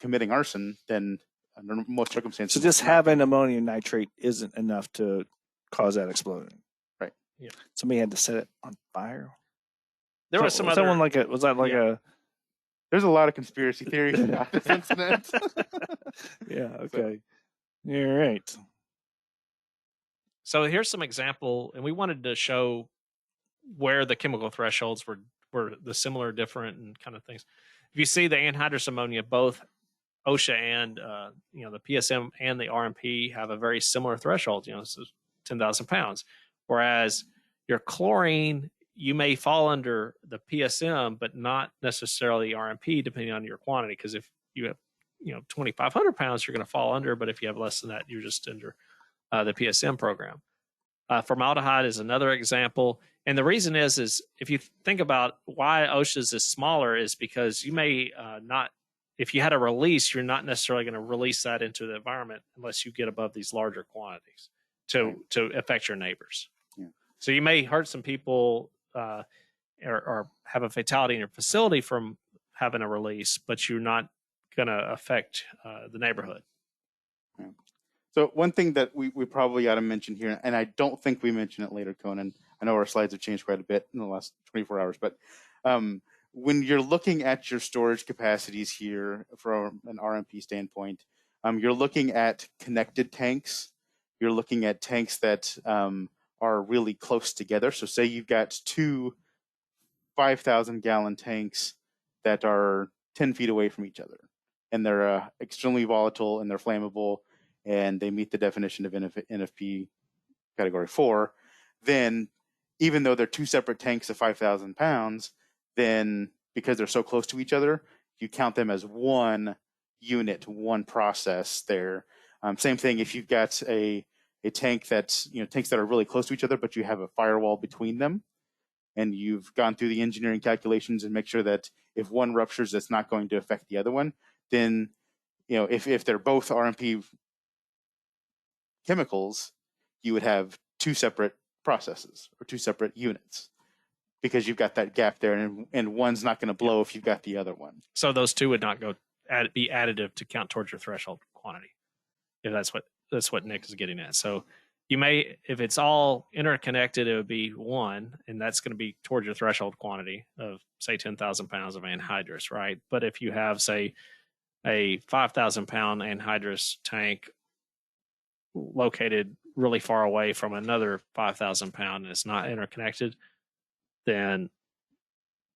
C: committing arson, then under most circumstances.
A: So just having ammonium nitrate isn't enough to cause that explosion,
C: right?
B: Yeah.
A: Somebody had to set it on fire.
B: There was some other.
C: There's a lot of conspiracy theories about this incident.
A: Yeah. Okay. All right.
B: So here's some example, and we wanted to show where the chemical thresholds were the similar, different, and kind of things. If you see the anhydrous ammonia, both OSHA and the PSM and the RMP have a very similar threshold. This is 10,000 pounds, whereas your chlorine, you may fall under the PSM, but not necessarily RMP, depending on your quantity. Because if you have 2,500 pounds, you're going to fall under, but if you have less than that, you're just under the PSM program. Formaldehyde is another example. And the reason is if you think about why OSHA's is smaller is because you may not, if you had a release, you're not necessarily going to release that into the environment unless you get above these larger quantities to affect your neighbors.
C: Yeah.
B: So you may hurt some people or have a fatality in your facility from having a release, but you're not going to affect the neighborhood.
C: Yeah. So one thing that we probably ought to mention here, and I don't think we mention it later, Conan. I know our slides have changed quite a bit in the last 24 hours, but when you're looking at your storage capacities here from an RMP standpoint, you're looking at connected tanks. You're looking at tanks that are really close together. So say you've got two 5,000-gallon tanks that are 10 feet away from each other, and they're extremely volatile and they're flammable, and they meet the definition of NFP category 4, then even though they're two separate tanks of 5,000 pounds, then because they're so close to each other, you count them as one unit, one process there. Same thing if you've got a tank that's, tanks that are really close to each other, but you have a firewall between them, and you've gone through the engineering calculations and make sure that if one ruptures, that's not going to affect the other one, then, if they're both RMP chemicals, you would have two separate processes or two separate units. because you've got that gap there, and one's not going to blow if you've got the other one.
B: So those two would not be additive to count towards your threshold quantity, if that's what Nick is getting at. So you may, if it's all interconnected, it would be 1, and that's going to be towards your threshold quantity of, say, 10,000 pounds of anhydrous, right? But if you have, say, a 5,000 pound anhydrous tank located really far away from another 5,000 pound and it's not interconnected, then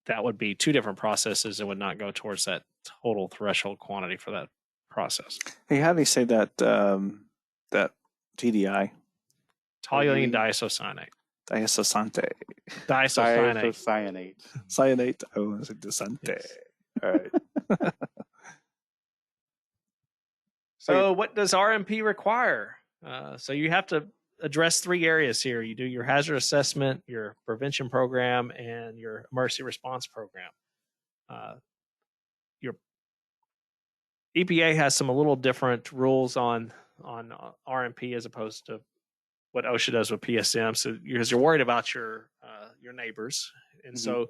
B: that would be 2 different processes and would not go towards that total threshold quantity for that process.
A: Hey, how do you say that that TDI?
B: Toluene diisocyanate.
A: Diisocyanate.
C: Diisocyanate.
A: Cyanate. Oh, it's a descente.
B: Yes.
A: All right.
B: So what does RMP require? So you have to address 3 areas here. You do your hazard assessment, your prevention program, and your emergency response program. Your EPA has some a little different rules on RMP as opposed to what OSHA does with PSM. So because you're worried about your neighbors, and so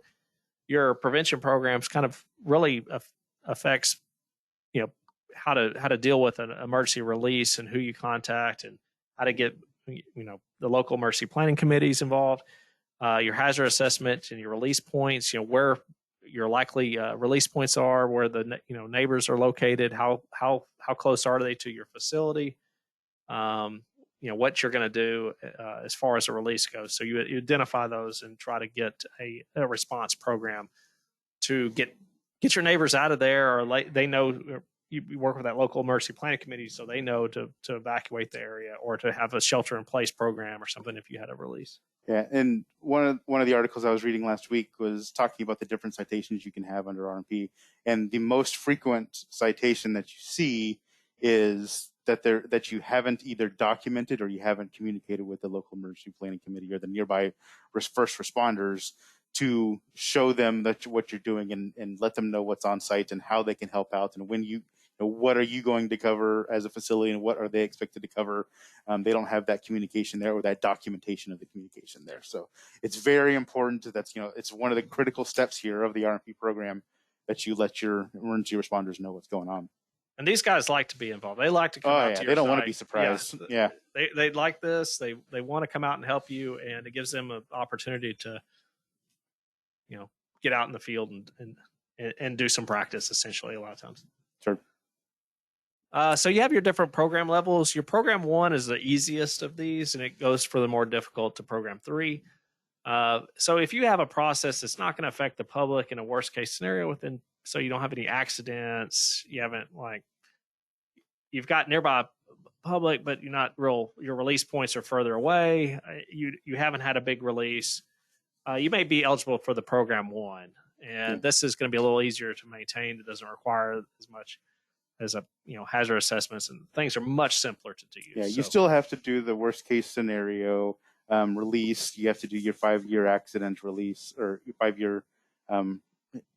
B: your prevention programs kind of really affects how to deal with an emergency release and who you contact and how to get the local emergency planning committees involved. Your hazard assessment and your release points, where your likely release points are, where the neighbors are located, how close are they to your facility, what you're going to do as far as a release goes. So you identify those and try to get a response program to get your neighbors out of there, or they know. You work with that local emergency planning committee so they know to evacuate the area, or to have a shelter in place program or something if you had a release.
C: Yeah, and one of the articles I was reading last week was talking about the different citations you can have under RMP, and the most frequent citation that you see is that you haven't either documented or you haven't communicated with the local emergency planning committee or the nearby first responders to show them what you're doing and let them know what's on site and how they can help out, and when what are you going to cover as a facility and what are they expected to cover. They don't have that communication there, or that documentation of the communication there. So it's very important that's it's one of the critical steps here of the RMP program that you let your emergency responders know what's going on.
B: And these guys like to be involved. They like to come out to your
C: They don't
B: site.
C: want to be surprised. Yeah.
B: They like this. They want to come out and help you, and it gives them an opportunity to get out in the field and do some practice, essentially, a lot of times.
C: Sure.
B: So you have your different program levels. Your program 1 is the easiest of these, and it goes for the more difficult to program 3. So if you have a process that's not going to affect the public in a worst case scenario so you don't have any accidents, you've got nearby public, but your release points are further away. You haven't had a big release. You may be eligible for the program 1, and this is going to be a little easier to maintain. It doesn't require as much as hazard assessments, and things are much simpler to do.
C: Yeah, you still have to do the worst case scenario release. You have to do your 5-year accident release, or your 5-year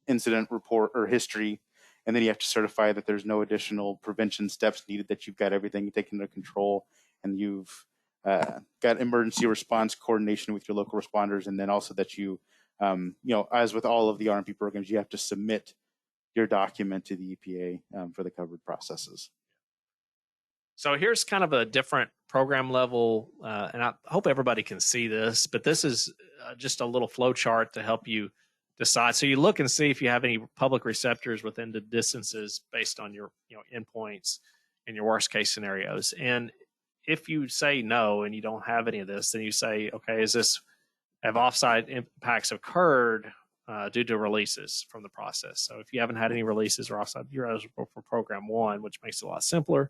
C: incident report or history, and then you have to certify that there's no additional prevention steps needed, that you've got everything taken under control, and you've got emergency response coordination with your local responders, and then also that you, as with all of the RMP programs, you have to submit your document to the EPA for the covered processes.
B: So here's kind of a different program level, and I hope everybody can see this, but this is just a little flow chart to help you decide. So you look and see if you have any public receptors within the distances based on your endpoints and your worst case scenarios. And if you say no and you don't have any of this, then you say, okay, have offsite impacts occurred due to releases from the process? So if you haven't had any releases or offsite, you're eligible for program 1, which makes it a lot simpler.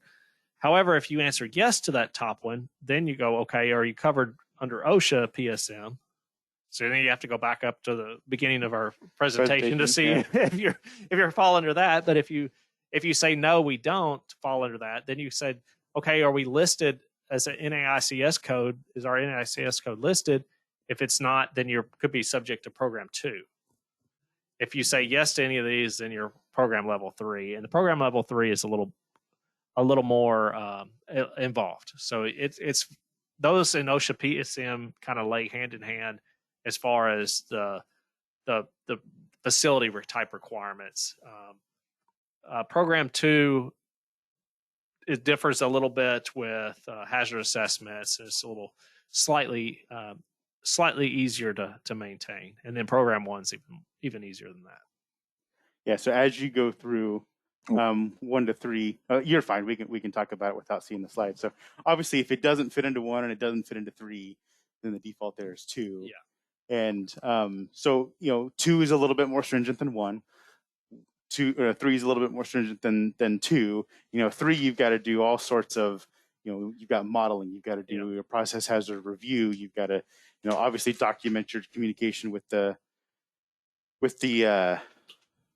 B: However, if you answer yes to that top one, then you go, okay, are you covered under OSHA PSM? So then you have to go back up to the beginning of our presentation to see if you're fall under that. But if you say no, we don't fall under that, then you said, okay, are we listed as an NAICS code? Is our NAICS code listed? If it's not, then you could be subject to program 2. If you say yes to any of these, then you're program level 3, and the program level 3 is a little more involved. So it's those in OSHA PSM kind of lay hand in hand as far as the the facility type requirements. Program 2, it differs a little bit with hazard assessments. It's a little slightly easier to maintain, and then program 1's even easier than that.
C: Yeah. So as you go through 1 to 3, you're fine. We can talk about it without seeing the slide. So obviously, if it doesn't fit into 1 and it doesn't fit into 3, then the default there is 2.
B: Yeah.
C: And so 2 is a little bit more stringent than 1. 3 is a little bit more stringent than 2. 3, you've got to do all sorts of, you've got modeling, you've got to do your process hazard review, you've got to, obviously document your communication with the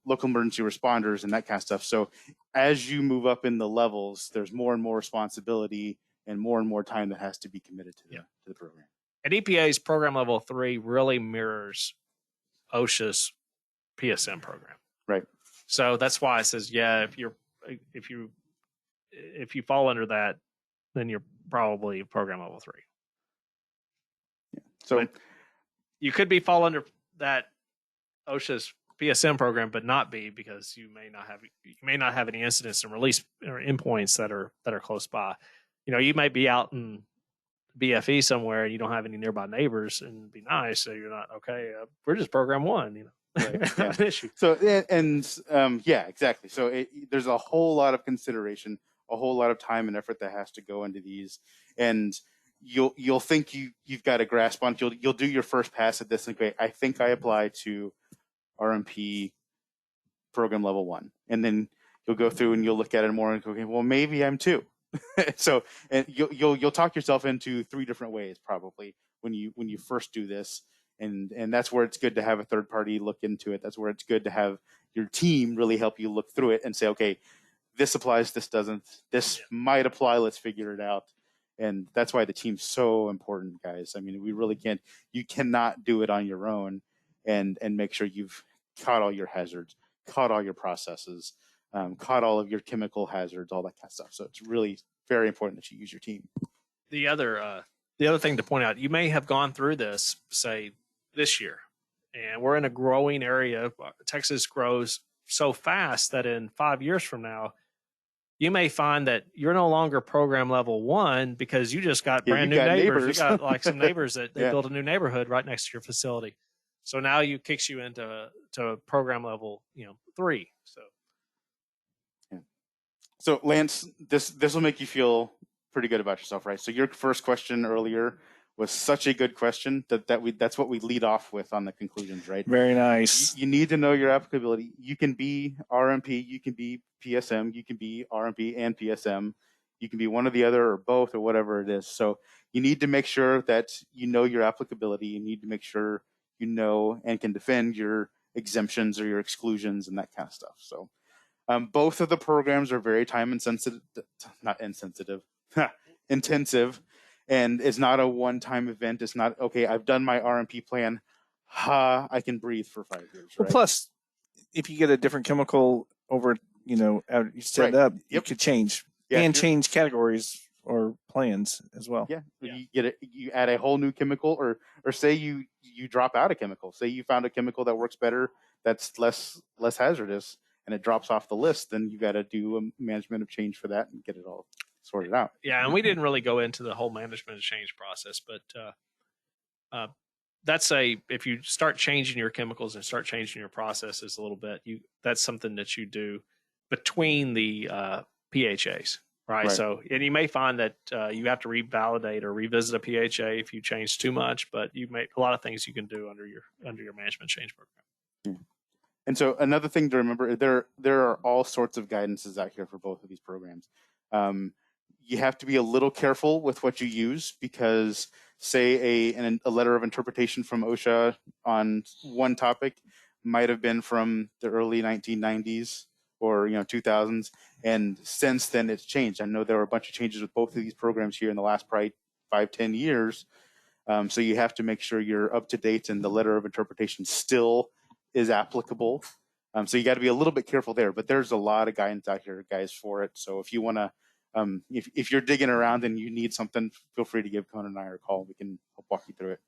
C: local emergency responders and that kind of stuff. So as you move up in the levels, there's more and more responsibility and more time that has to be committed to the program.
B: And EPA's program level 3 really mirrors OSHA's PSM program.
C: Right.
B: So that's why it says, if you fall under that, then you're probably program level 3.
C: Yeah. So
B: but you could fall under that OSHA's PSM program, but not be, because you may not have any incidents and release or endpoints that are close by. You might be out in BFE somewhere and you don't have any nearby neighbors, and it'd be nice. So you're not okay. We're just program 1.
C: Right,
B: yeah. An issue.
C: So exactly. So there's a whole lot of consideration, a whole lot of time and effort that has to go into these, and you'll think you've got a grasp on it. You'll do your first pass at this and go, I think I apply to RMP program level 1, and then you'll go through and you'll look at it more and go, okay, well maybe I'm 2. So and you'll talk yourself into 3 different ways probably when you first do this. And that's where it's good to have a third party look into it. That's where it's good to have your team really help you look through it and say, okay, this applies, this doesn't, this might apply, let's figure it out. And that's why the team's so important, guys. I mean, you cannot do it on your own and make sure you've caught all your hazards, caught all your processes, caught all of your chemical hazards, all that kind of stuff. So it's really very important that you use your team.
B: The other thing to point out, you may have gone through this, say, this year, and we're in a growing area. Texas grows so fast that in 5 years from now, you may find that you're no longer program level 1 because you just got brand new neighbors. You got like some neighbors that they built a new neighborhood right next to your facility. So now kicks you into program level 3.
C: So Lance, this will make you feel pretty good about yourself, right? So your first question earlier was such a good question that's what we lead off with on the conclusions, right?
A: Very nice.
C: You need to know your applicability. You can be RMP, you can be PSM, you can be RMP and PSM, you can be one or the other or both or whatever it is. So you need to make sure that you know your applicability. You need to make sure you know and can defend your exemptions or your exclusions and that kind of stuff. So both of the programs are very intensive, and it's not a one-time event. It's not, okay, I've done my RMP plan. I can breathe for 5 years. Right?
A: Well, plus, if you get a different chemical over, you set up, you could change and change categories or plans as well.
C: Yeah. You add a whole new chemical, or say you drop out a chemical. Say you found a chemical that works better, that's less hazardous, and it drops off the list. Then you got to do a management of change for that and get it all sorted out.
B: Yeah, and we didn't really go into the whole management of change process, but if you start changing your chemicals and start changing your processes a little bit, that's something that you do between the PHAs, right? So, and you may find that you have to revalidate or revisit a PHA if you change too much, but a lot of things you can do under your management change program.
C: Yeah. And so another thing to remember, there are all sorts of guidances out here for both of these programs. You have to be a little careful with what you use, because say a letter of interpretation from OSHA on one topic might have been from the early 1990s or 2000s, and since then it's changed. I know there were a bunch of changes with both of these programs here in the last probably 5-10 years. So you have to make sure you're up to date and the letter of interpretation still is applicable. So you got to be a little bit careful there, but there's a lot of guidance out here, guys, for it. So if you want to, if you're digging around and you need something, feel free to give Conan and I a call. We can help walk you through it.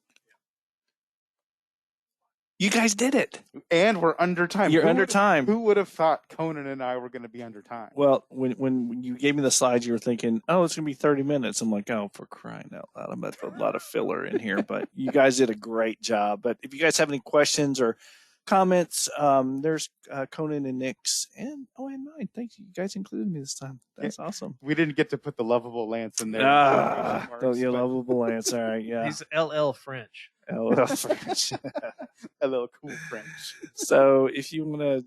A: You guys did it.
C: And we're under time.
A: You're under time.
C: Who would have thought Conan and I were going to be under time?
A: Well, when you gave me the slides, you were thinking, oh, it's going to be 30 minutes. I'm like, oh, for crying out loud. I'm going to put a lot of filler in here. But you guys did a great job. But if you guys have any questions or comments, there's Conan and Nick's. And mine. Thank you. You guys included me this time. That's awesome.
C: We didn't get to put the lovable Lance in there.
A: Lovable Lance. All right. Yeah.
B: He's LL French.
A: LL French.
C: A little cool French.
A: So if you want to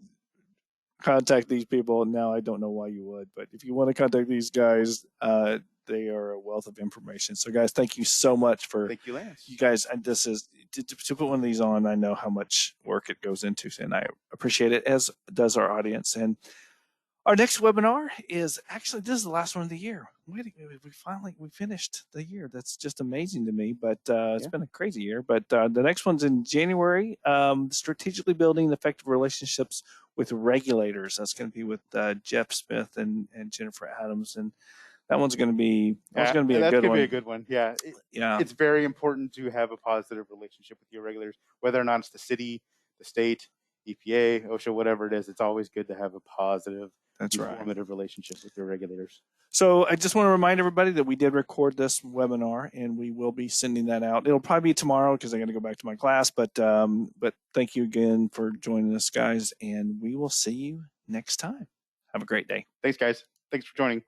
A: contact these people, now I don't know why you would, but if you want to contact these guys, they are a wealth of information. So guys, thank you so much for
C: thank you, Lance. You
A: guys. And this is to put one of these on. I know how much work it goes into, and I appreciate it, as does our audience. And our next webinar is actually, this is the last one of the year. We finished the year. That's just amazing to me, but it's been a crazy year. But the next one's in January, strategically building effective relationships with regulators. That's going to be with Jeff Smith and Jennifer Adams. And that one's going to be, a good one.
C: That's going to be a good one. Yeah. It's very important to have a positive relationship with your regulators, whether or not it's the city, the state, EPA, OSHA, whatever it is. It's always good to have a positive, informative relationship with your regulators.
A: So I just want to remind everybody that we did record this webinar, and we will be sending that out. It'll probably be tomorrow because I got to go back to my class. But thank you again for joining us, guys, and we will see you next time. Have a great day.
C: Thanks, guys. Thanks for joining.